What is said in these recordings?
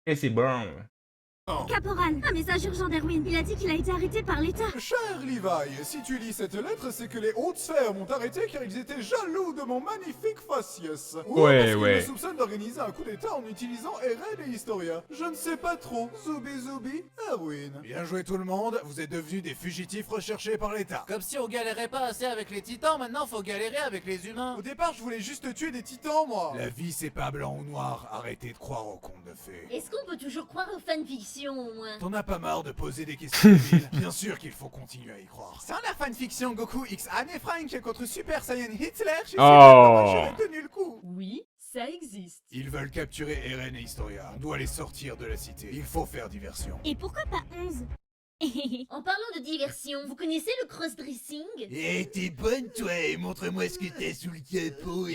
Et c'est bon. Caporal, un message urgent d'Erwin. Il a dit qu'il a été arrêté par l'État. Cher Levi, si tu lis cette lettre, c'est que les hautes sphères m'ont arrêté car ils étaient jaloux de mon magnifique faciès. Ou Ouais, parce qu'ils ouais. me soupçonnent d'organiser un coup d'état en utilisant Eren et Historia. Je ne sais pas trop. Zoubi, Erwin. Bien joué tout le monde, vous êtes devenus des fugitifs recherchés par l'État. Comme si on galérait pas assez avec les titans, maintenant faut galérer avec les humains. Au départ, je voulais juste tuer des titans, moi. La vie, c'est pas blanc ou noir. Arrêtez de croire aux contes de fées. Est-ce qu'on peut toujours croire aux fanfictions au moins? T'en as pas marre de poser des questions débiles? Bien sûr qu'il faut continuer à y croire. Sans la fanfiction Goku X Anne Frank contre Super Saiyan Hitler, je sais pas comment j'aurais tenu le coup. Oui, ça existe. Ils veulent capturer Eren et Historia. On doit les sortir de la cité. Il faut faire diversion. Et pourquoi pas 11? En parlant de diversion, vous connaissez le cross-dressing? Eh, t'es bonne toi, montre-moi ce que t'as sous le capot.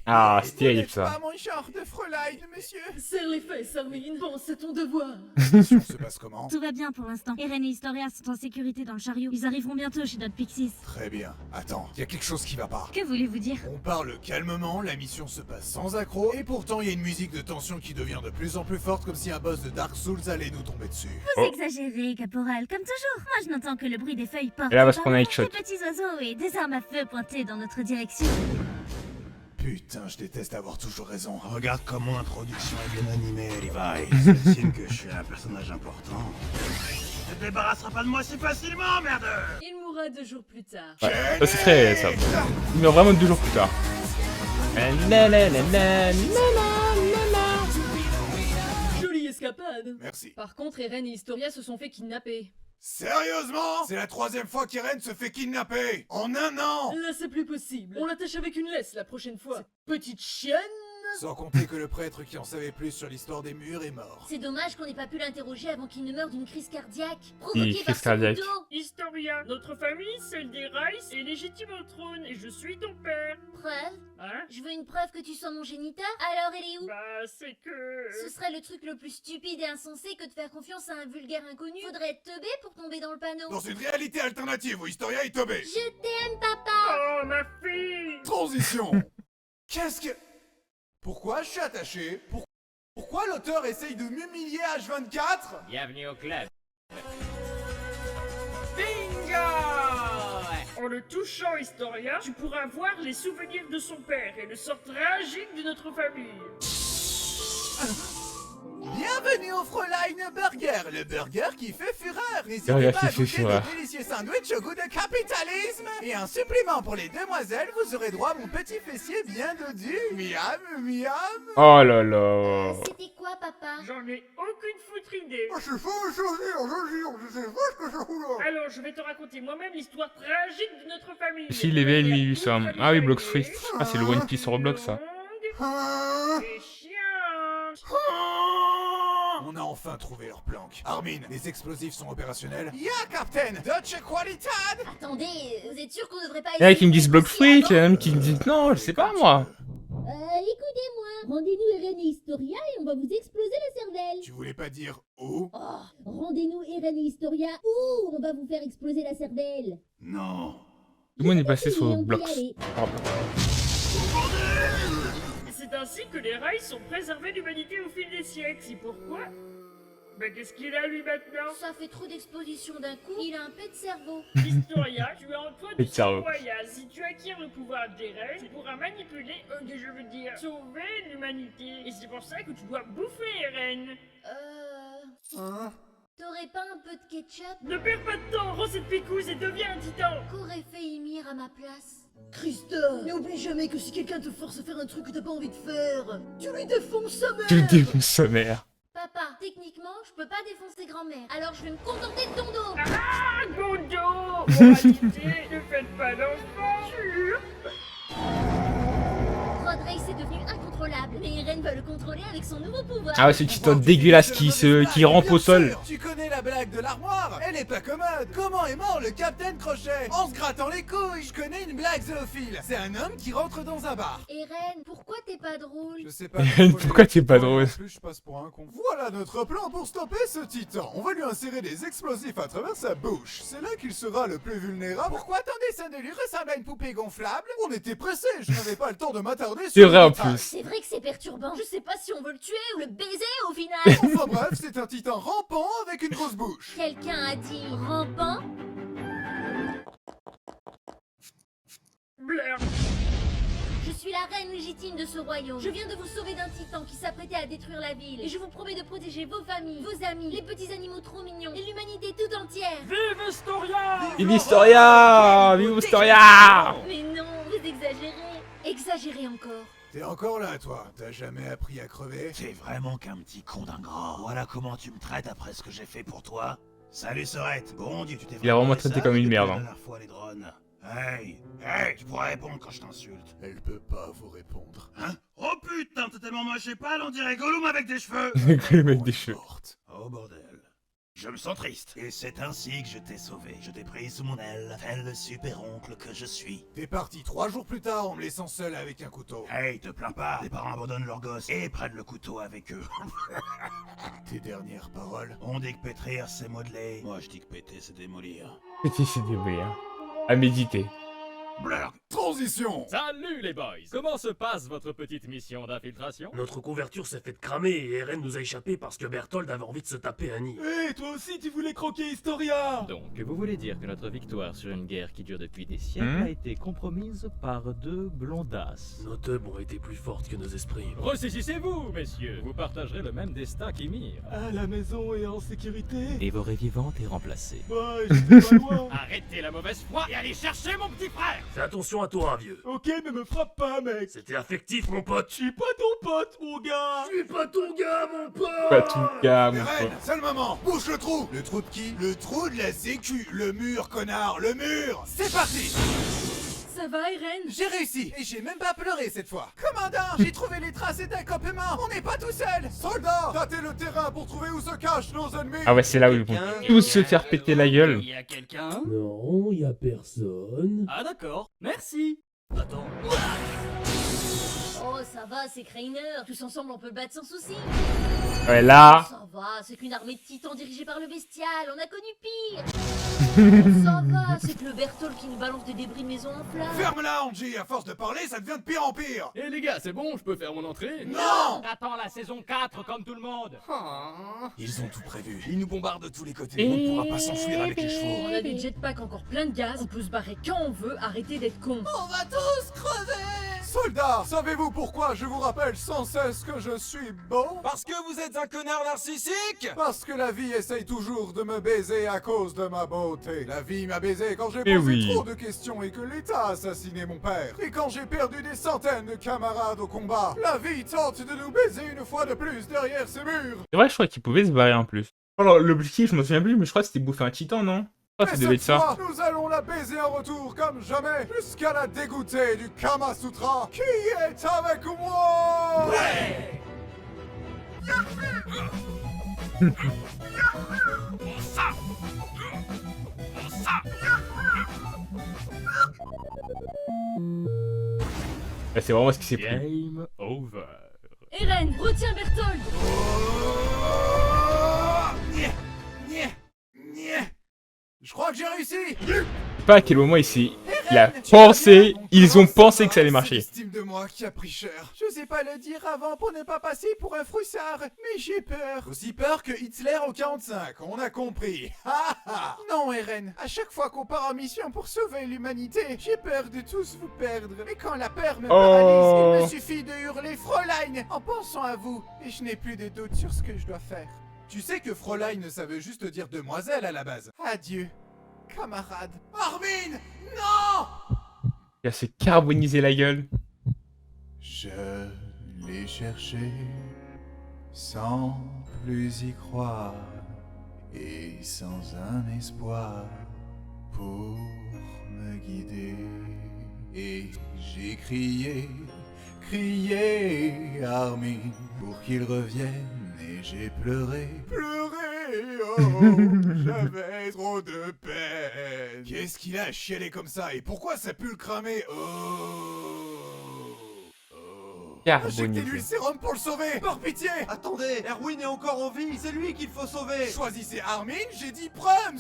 Ah, c'est terrible Pas ça. mon genre de Fräulein, monsieur. Serre les fesses, Armin. Bon, c'est ton devoir. Ça se passe comment? Tout va bien pour l'instant. Eren et Historia sont en sécurité dans le chariot. Ils arriveront bientôt chez notre Pixis. Très bien. Attends, y a quelque chose qui va pas. Que voulez-vous dire? On parle calmement, la mission se passe sans accroc, et pourtant il y a une musique de tension qui devient de plus en plus forte comme si un boss de Dark Souls allait nous tomber dessus. Vous exagérez, caporal, comme toujours. Moi, je n'entends que le bruit des feuilles portées Et là, va se par prendre un headshot. des petits oiseaux et des armes à feu pointées dans notre direction. Putain, je déteste avoir toujours raison. Regarde comme mon introduction est bien animée, Levi. C'est signe que je suis un personnage important. Tu te débarrasseras pas de moi si facilement, merde! Il mourra 2 jours plus tard. Ouais, ça c'est très ça. Mais vraiment 2 jours plus tard. Jolie escapade. Merci. Par contre, Eren et Historia se sont fait kidnapper. Sérieusement? C'est la 3e fois qu'Eren se fait kidnapper! En un an! Là, c'est plus possible. On l'attache avec une laisse la prochaine fois. Cette petite chienne. Sans compter que le prêtre qui en savait plus sur l'histoire des murs est mort. C'est dommage qu'on n'ait pas pu l'interroger avant qu'il ne meure d'une crise cardiaque. Oui, Provoquée par crise ce cardiaque. couteau. Historia, notre famille, celle des Rice, est légitime au trône et je suis ton père. Preuve? Hein? Je veux une preuve que tu sois mon géniteur. Alors, elle est où? Bah, c'est que... Ce serait le truc le plus stupide et insensé que de faire confiance à un vulgaire inconnu. Faudrait être teubé pour tomber dans le panneau. Dans une réalité alternative où Historia est tombée. Je t'aime, papa! Oh, ma fille! Transition. Qu'est-ce que... Pourquoi je suis attaché? Pourquoi l'auteur essaye de m'humilier H24? Bienvenue au club. En le touchant, Historia, tu pourras voir les souvenirs de son père et le sort tragique de notre famille. Bienvenue au Fräulein Burger, le burger qui fait fureur. N'hésitez Burger pas qui à fait goûter fureur. des délicieux sandwichs au goût de capitalisme. Et un supplément pour les demoiselles, vous aurez droit à mon petit fessier bien dodu. Miam, miam. Oh là là. C'était quoi, papa? J'en ai aucune foutre idée. Je sais pas je sais pas ce que ça fout là. Alors, je vais te raconter moi-même l'histoire tragique de notre famille. Si, level 1800. Ah oui, Blox Free. Ah, c'est le One Piece Roblox ça. C'est chiant. On a enfin trouvé leur planque. Armin, les explosifs sont opérationnels? Yeah, Captain! Dutch Qualitad! Attendez, vous êtes sûr qu'on devrait pas Il y en a qui me essayer disent Block aussi Free, il y en avant a qui me disent non, je sais pas moi. Écoutez-moi, rendez-nous Eren et Historia et on va vous exploser la cervelle. Tu voulais pas dire où? Oh, rendez-nous Eren et Historia ou on va vous faire exploser la cervelle. Non. Tout le monde est passé sur On peut y Blox. aller. C'est ainsi que les rails sont préservés de l'humanité au fil des siècles. C'est pourquoi... Mais qu'est-ce qu'il a lui maintenant? Ça fait trop d'exposition d'un coup, il a un pet de cerveau. Historia, tu as en toi Et du de cerveau. sang royal. Si tu acquiers le pouvoir d'Eren, tu pourras manipuler, je veux dire, sauver l'humanité. Et c'est pour ça que tu dois bouffer Eren. Hein? T'aurais pas un peu de ketchup? Ne perds pas de temps, rends cette picouse et deviens un titan. Qu'aurait fait Ymir à ma place? Christa, n'oublie jamais que si quelqu'un te force à faire un truc que t'as pas envie de faire, tu lui défonces sa mère. Tu le défonces sa mère. Papa, techniquement, je peux pas défoncer grand-mère, alors je vais me contenter de ton dos. Ah, bon dos. Moralité, ne faites pas d'enfants. Road Race est devenu incontrôlable, mais Eren va le contrôler avec son nouveau pouvoir. Ah ouais, ce titan dégueulasse qui rampe au sol. Tu connais la blague de l'armoire? Elle est pas commode. Comment est mort le Capitaine Crochet? En se grattant les couilles. Je connais une blague zoophile. C'est un homme qui rentre dans un bar. Eren, pourquoi t'es pas drôle? Je sais pas. Pourquoi t'es pas drôle? En plus, je passe pour un con. Voilà notre plan pour stopper ce titan. On va lui insérer des explosifs à travers sa bouche. C'est là qu'il sera le plus vulnérable. Pourquoi ton dessin de lui ressemble à une poupée gonflable? On était pressés. Je n'avais pas le temps de m'attarder sur C'est vrai en plus. C'est vrai que c'est perturbant. Je sais pas si on veut le tuer ou le baiser au final. Enfin bref, c'est un titan rampant avec une grosse bouche. Quelqu'un a dit rampant. Blair. Je suis la reine légitime de ce royaume. Je viens de vous sauver d'un titan qui s'apprêtait à détruire la ville. Et je vous promets de protéger vos familles, vos amis, les petits animaux trop mignons et l'humanité tout entière. Vive Historia! Vive Historia! Vive Historia! Mais non, vous exagérez. Exagérez encore. T'es encore là, toi? T'as jamais appris à crever? T'es vraiment qu'un petit con d'ingrat. Voilà comment tu me traites après ce que j'ai fait pour toi. Salut Sorette. Bon Dieu, tu t'es Il a vraiment fait traité ça comme une depuis merde, la hein. dernière fois, les drones. Hey, tu pourras répondre quand je t'insulte. Elle peut pas vous répondre. Hein? Oh putain, t'es tellement moche et pâle, on dirait Gollum avec des cheveux. Le mec des cheveux. Morte. Oh bordel. Je me sens triste. Et c'est ainsi que je t'ai sauvé. Je t'ai pris sous mon aile, tel le super-oncle que je suis. T'es parti 3 jours plus tard en me laissant seul avec un couteau. Hey, te plains pas. Les parents abandonnent leurs gosses et prennent le couteau avec eux. Tes dernières paroles? On dit que pétrir, c'est modeler. Moi, je dis que péter, c'est démolir. C'était c'est débrouillé, hein. À méditer. Blurg. Transition! Salut les boys! Comment se passe votre petite mission d'infiltration? Notre couverture s'est faite cramer et Eren nous a échappé parce que Berthold avait envie de se taper Annie. Hé, toi aussi tu voulais croquer Historia! Donc, vous voulez dire que notre victoire sur une guerre qui dure depuis des siècles Hmm. a été compromise par deux blondasses? Nos teubs ont été plus fortes que nos esprits. Ressaisissez-vous, messieurs! Vous partagerez le même destin qu'Ymir. Ah, la maison est en sécurité? Dévorée vivante et remplacée. Ouais, j'étais pas loin. Arrêtez la mauvaise foi et allez chercher mon petit frère! Fais attention à toi, vieux. Ok, mais me frappe pas, mec. C'était affectif, mon pote. Je suis pas ton pote, mon gars. Je suis pas ton gars, mon pote. Pas tout cas, mon Eren, pote. c'est le moment. Bouche le trou. Le trou de qui? Le trou de la sécu. Le mur, connard, le mur. C'est parti. Ça va, Eren? J'ai réussi et j'ai même pas pleuré cette fois. Commandant, j'ai trouvé les traces d'un campement. On n'est pas tout seul. Soldats, tâtez le terrain pour trouver où se cachent nos ennemis. Ah ouais, c'est là où ils vont tous se faire péter la gueule. Y a quelqu'un? Non, y a personne. Ah d'accord, merci! Attends. Oh, ça va, c'est Crainer. Tous ensemble, on peut le battre sans souci. Ouais, là. Ça va, c'est qu'une armée de titans dirigée par le bestial. On a connu pire. Ça va, c'est que le Berthold qui nous balance des débris de maison en flammes. Ferme-la, Angie. À force de parler, ça devient de pire en pire. Eh les gars, c'est bon, je peux faire mon entrée? Non. Attends la saison 4 comme tout le monde! Ils ont tout prévu. Ils nous bombardent de tous les côtés. Et- On pourra pas s'enfuir avec les chevaux. On a des jetpacks encore plein de gaz, on peut se barrer quand on veut, arrêtez d'être cons. On va tous crever. Soldats, savez-vous pourquoi je vous rappelle sans cesse que je suis beau? Parce que vous êtes un connard narcissique! Parce que la vie essaye toujours de me baiser à cause de ma beauté. La vie m'a baisé quand j'ai Eh posé oui. trop de questions et que l'État a assassiné mon père. Et quand j'ai perdu des centaines de camarades au combat. La vie tente de nous baiser une fois de plus derrière ces murs. C'est vrai, je crois qu'ils pouvaient se barrer en plus. Alors, l'objectif, je me souviens plus, mais je crois que c'était bouffer un titan, non? Je crois que Et ça devait être cette ça. fois, nous allons la baiser en retour comme jamais, jusqu'à la dégoûter du Kama Sutra. Qui est avec moi? Bah, c'est vraiment ce qui s'est pris. Game over. Eren, retiens Berthold. Je crois que j'ai réussi. Je sais pas à quel moment il a pensé, ils ont pensé que ça allait C'est marcher. l'estime de moi qui a pris cher. Je sais pas le dire avant pour ne pas passer pour un froussard, mais j'ai peur. Aussi peur que Hitler au 45, on a compris. Ha ha. Non, Eren, à chaque fois qu'on part en mission pour sauver l'humanité, j'ai peur de tous vous perdre. Et quand la peur me paralyse, il me suffit de hurler Fräulein en pensant à vous. Et je n'ai plus de doute sur ce que je dois faire. Tu sais que Fräulein, ça veut juste dire demoiselle à la base. Adieu, camarade. Armin, non! Il a se carboniser la gueule. Je l'ai cherché sans plus y croire et sans un espoir pour me guider. Et j'ai crié, crié Armin pour qu'il revienne et j'ai pleuré, pleuré, oh, j'avais trop de peine. Qu'est-ce qu'il a chialé comme ça et pourquoi ça pue le cramer? Oh, oh. Injectez-lui le Carbonisé. sérum pour le sauver. Par pitié. Attendez, Erwin est encore en vie, c'est lui qu'il faut sauver. Choisissez Armin, j'ai dit Prums.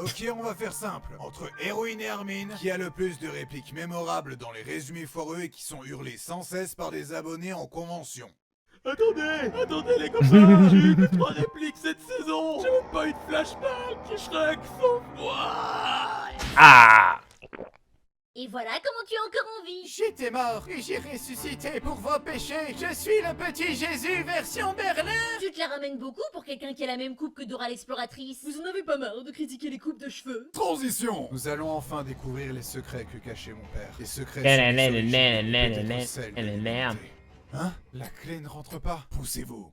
Ok, on va faire simple. Entre Erwin et Armin, qui a le plus de répliques mémorables dans les résumés foireux et qui sont hurlés sans cesse par des abonnés en convention. Attendez les copains, j'ai eu que 3 répliques cette saison. J'ai même pas eu de flashback. Shrek, sauve-moi. Ah! Et voilà comment tu es encore en vie. J'étais mort et j'ai ressuscité pour vos péchés. Je suis le petit Jésus version Berlin. Tu te la ramènes beaucoup pour quelqu'un qui a la même coupe que Dora l'exploratrice. Vous en avez pas marre de critiquer les coupes de cheveux? Transition. Nous allons enfin découvrir les secrets que cachait mon père. Les secrets Hein? La clé ne rentre pas. Poussez-vous.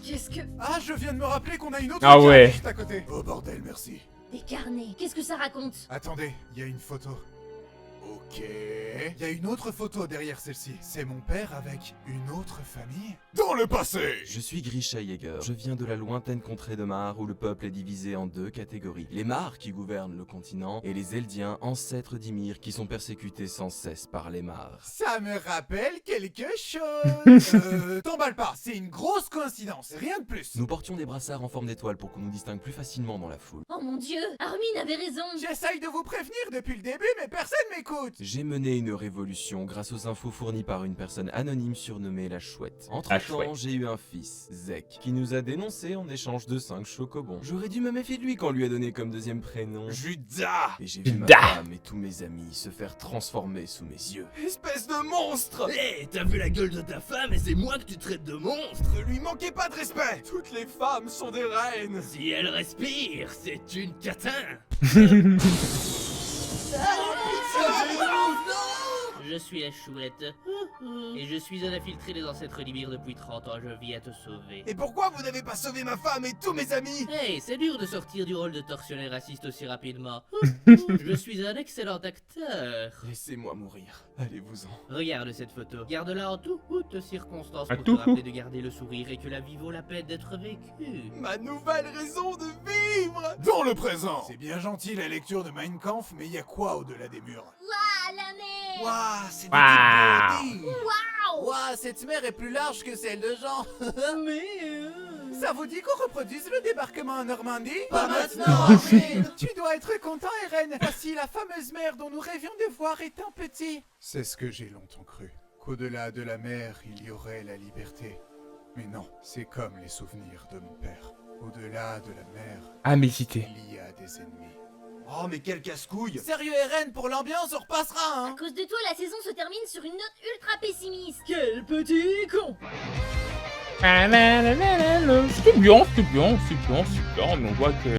Qu'est-ce que... Ah, je viens de me rappeler qu'on a une autre Ah carte ouais. juste à côté. Oh bordel, merci. Des carnets, qu'est-ce que ça raconte? Attendez, il y a une photo. Ok. Il y a une autre photo derrière celle-ci. C'est mon père avec une autre famille. Dans le passé. Je suis Grisha Yeager. Je viens de la lointaine contrée de Mar où le peuple est divisé en 2 catégories. Les Mar qui gouvernent le continent et les Eldiens, ancêtres d'Ymir, qui sont persécutés sans cesse par les Mar. Ça me rappelle quelque chose. T'emballe pas, c'est une grosse coïncidence, rien de plus. Nous portions des brassards en forme d'étoile pour qu'on nous distingue plus facilement dans la foule. Oh mon dieu, Armin avait raison. J'essaye de vous prévenir depuis le début, mais personne m'écoute. J'ai mené une révolution grâce aux infos fournies par une personne anonyme surnommée la Chouette. La Entre-temps, Chouette. j'ai eu un fils, Zek, qui nous a dénoncés en échange de 5 chocobons. J'aurais dû me méfier de lui quand on lui a donné comme deuxième prénom Judas. Et j'ai vu ma Judas. femme et tous mes amis se faire transformer sous mes yeux. Espèce de monstre. Hé, t'as vu la gueule de ta femme et c'est moi que tu traites de monstre. Ne lui manquez pas de respect. Toutes les femmes sont des reines. Si elle respire, c'est une catin. Je suis la Chouette. Et je suis un infiltré des ancêtres d'Ymir depuis 30 ans. Je viens te sauver. Et pourquoi vous n'avez pas sauvé ma femme et tous mes amis? Hey, c'est dur de sortir du rôle de tortionnaire raciste aussi rapidement. Je suis un excellent acteur. Laissez-moi mourir, allez-vous-en. Regarde cette photo. Garde-la en toutes circonstances À pour tout te rappeler de garder le sourire et que la vie vaut la peine d'être vécue. Ma nouvelle raison de vivre. Dans le présent. C'est bien gentil la lecture de Mein Kampf, mais il y a quoi au-delà des murs? Ah, la mer. Waouh, c'est Waouh. Ouah, cette mer est plus large que celle de Jean. Mais... Ça vous dit qu'on reproduise le débarquement en Normandie? Pas maintenant. Tu dois être content, Eren. Voici la fameuse mer dont nous rêvions de voir étant petits. C'est ce que j'ai longtemps cru. Qu'au-delà de la mer, il y aurait la liberté. Mais non, c'est comme les souvenirs de mon père. Au-delà de la mer, Ah, mais cité. il y a des ennemis. Oh, mais quel casse-couille. Sérieux, Eren, pour l'ambiance, on repassera, À hein. cause de toi, la saison se termine sur une note ultra pessimiste. Quel petit con! C'était bien, c'était bien, c'est bien, mais on voit que